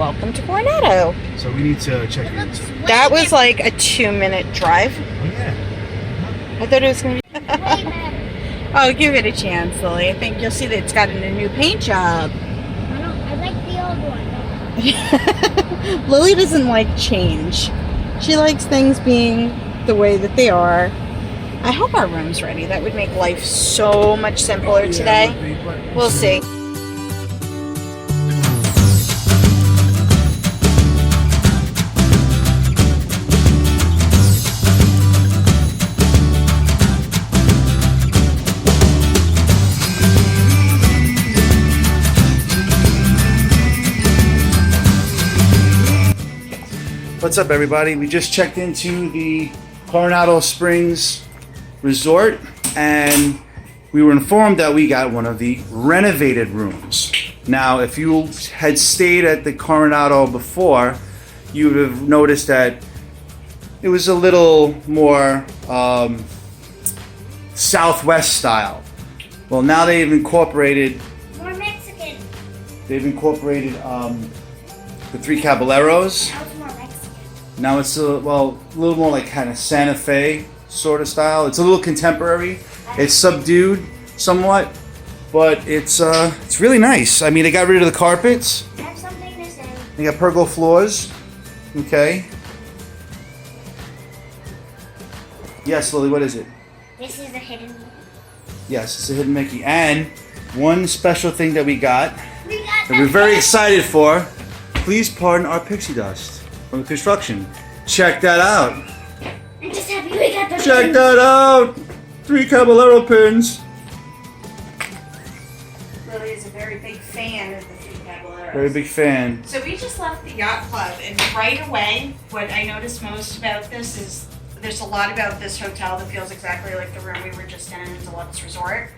welcome to Coronado. So we need to check in. That was like a 2-minute drive. Oh yeah. I thought it was going to be... Oh, give it a chance, Lily. I think you'll see that it's got a new paint job. I like the old one. Lily doesn't like change. She likes things being the way that they are. I hope our room's ready. That would make life so much simpler today. We'll see. What's up, everybody? We just checked into the Coronado Springs Resort, and we were informed that we got one of the renovated rooms. Now, if you had stayed at the Coronado before, you would have noticed that it was a little more Southwest style. Well, now they've incorporated. More Mexican. They've incorporated the three Caballeros. Now it's more Mexican. Now it's a little more like kind of Santa Fe sort of style. It's a little contemporary. It's subdued somewhat, but it's really nice. I mean, they got rid of the carpets. I have something to say. They got pergola floors. Okay. Yes, Lily, what is it? This is a hidden. Yes, it's a hidden Mickey. And one special thing that we got We got that we're very excited for. Please pardon our pixie dust from the construction. Check that out. I'm just happy we got the. Check that out. 3 Caballero pins. Lily is a very big fan of the 3 Caballeros. Very big fan. So we just left the yacht club, and right away, what I noticed most about this is there's a lot about this hotel that feels exactly like the room we were just in a deluxe resort.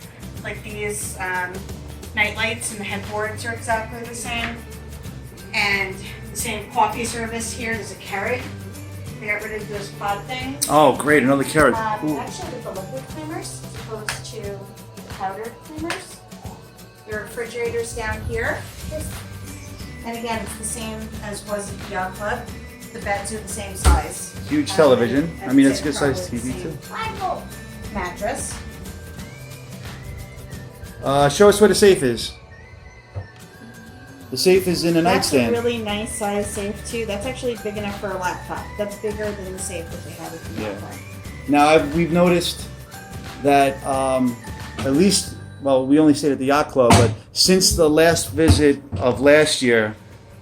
Like these night lights and the headboards are exactly the same. And the same coffee service here. There's a carrot. They got rid of those pod things. Oh, great. Another carrot. Ooh. Actually, with the liquid cleaners as opposed to the powdered cleaners. Your refrigerator's down here. And again, it's the same as was at the yacht club. The beds are the same size. Huge television. And I mean, it's it's a good sized probably the TV too. same mattress. Show us where the safe is. The safe is in the That's nightstand. a really nice size safe too. That's actually big enough for a laptop. That's bigger than the safe that they have at the yacht club. Now, we've noticed that at least, well, we only stayed at the yacht club, but since the last visit of last year,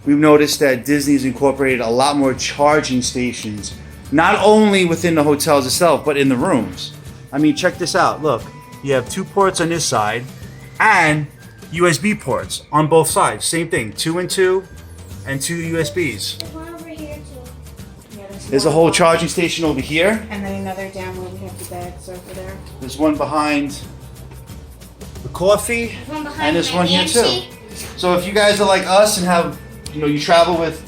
we've noticed that Disney's incorporated a lot more charging stations, not only within the hotels itself, but in the rooms. I mean, check this out. Look, you have 2 ports on this side and USB ports on both sides. Same thing, 2 and 2 and 2 USBs. There's one over here too. Yeah, There's a whole charging station over here. And then another down where we have the bags over there. There's one behind the coffee, There's one behind and there's my one here too. Nancy. So if you guys are like us and have, you travel with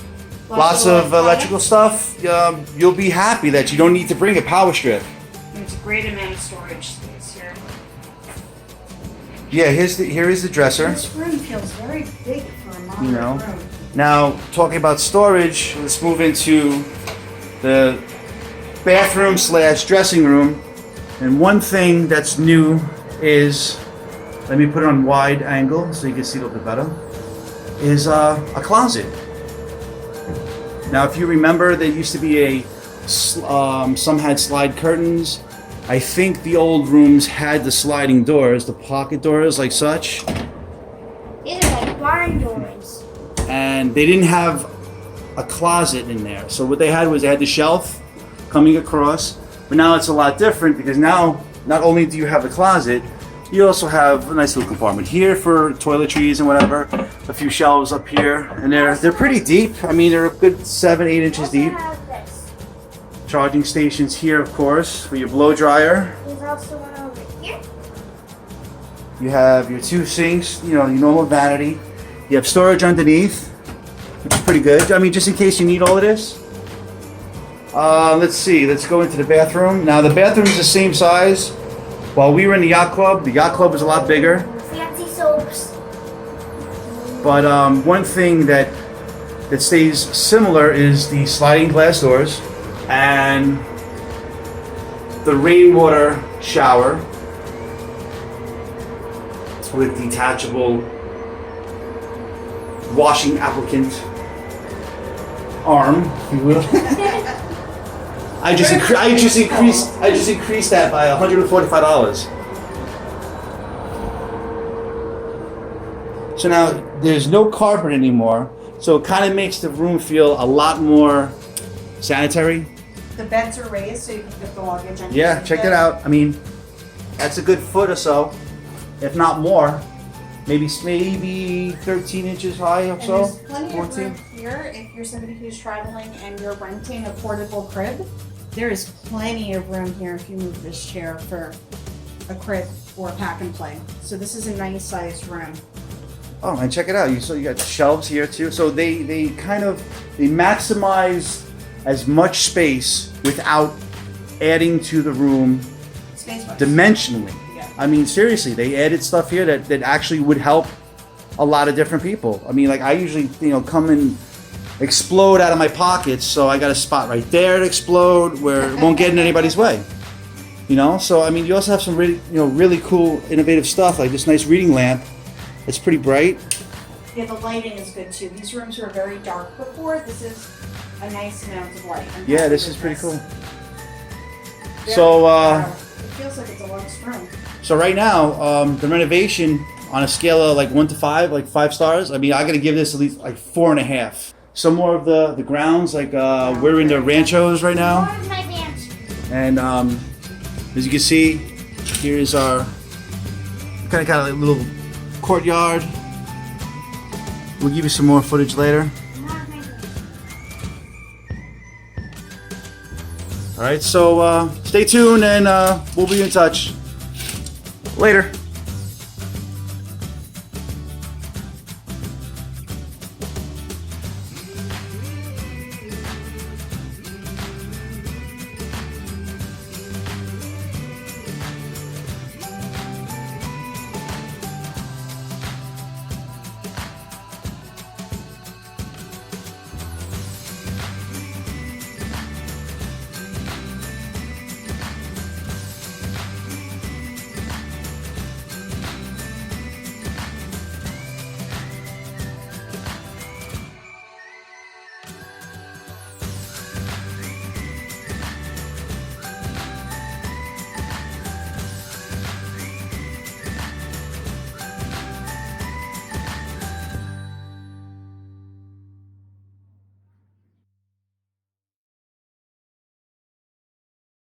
lots of electrical stuff, you'll be happy that you don't need to bring a power strip. And it's a great amount of storage space here. Yeah, here is the dresser. This room feels very big for a modern You know. room. Now, talking about storage, let's move into the bathroom / dressing room. And one thing that's new is, let me put it on wide angle so you can see a little bit better, is a closet. Now, if you remember, there used to be some had slide curtains. I think the old rooms had the sliding doors, the pocket doors like such. These are like barn doors. And they didn't have a closet in there. So what they had was they had the shelf coming across, but now it's a lot different because now not only do you have the closet, you also have a nice little compartment here for toiletries and whatever. A few shelves up here, and they're pretty deep. I mean, they're a good 7-8 inches Also deep. have this. Charging stations here, of course, for your blow dryer. There's also one over here. You have your 2 sinks, your normal vanity. You have storage underneath, which is pretty good. I mean, just in case you need all of this. Let's see. Let's go into the bathroom. Now, the bathroom is the same size. While we were in the yacht club was a lot bigger. Fancy soaps. But one thing that that stays similar is the sliding glass doors and the rainwater shower with detachable washing applicant arm, if you will. I just increased that by $145. So now there's no carpet anymore, so it kind of makes the room feel a lot more sanitary. The beds are raised so you can put the luggage in. Yeah, check it out. I mean, that's a good foot or so, if not more. Maybe 13 inches high or And so. there's plenty of room here if you're somebody who's traveling and you're renting a portable crib. There is plenty of room here if you move this chair for a crib or a pack and play. So this is a nice sized room. Oh, and check it out. You got shelves here too. So they maximize as much space without adding to the room Space-wise. dimensionally. Yeah. I mean, seriously, they added stuff here that actually would help a lot of different people. I mean, like I usually, come and explode out of my pockets, so I got a spot right there to explode where it won't get in anybody's way. So I mean, you also have some really, really cool, innovative stuff like this nice reading lamp. It's pretty bright. Yeah, the lighting is good too. These rooms were very dark before. This is a nice amount of light. I'm Yeah, happy this with is pretty this. cool. Very So, thorough. It feels like it's a large room. So right now, the renovation on a scale of like 1 to 5, like 5 stars. I mean, I gotta give this at least like 4.5. Some more of the grounds, like we're in the ranchos right now, Where's my bench? and as you can see, here's our kind of like little courtyard. We'll give you some more footage later. Where's my bench? All right, so stay tuned and we'll be in touch later.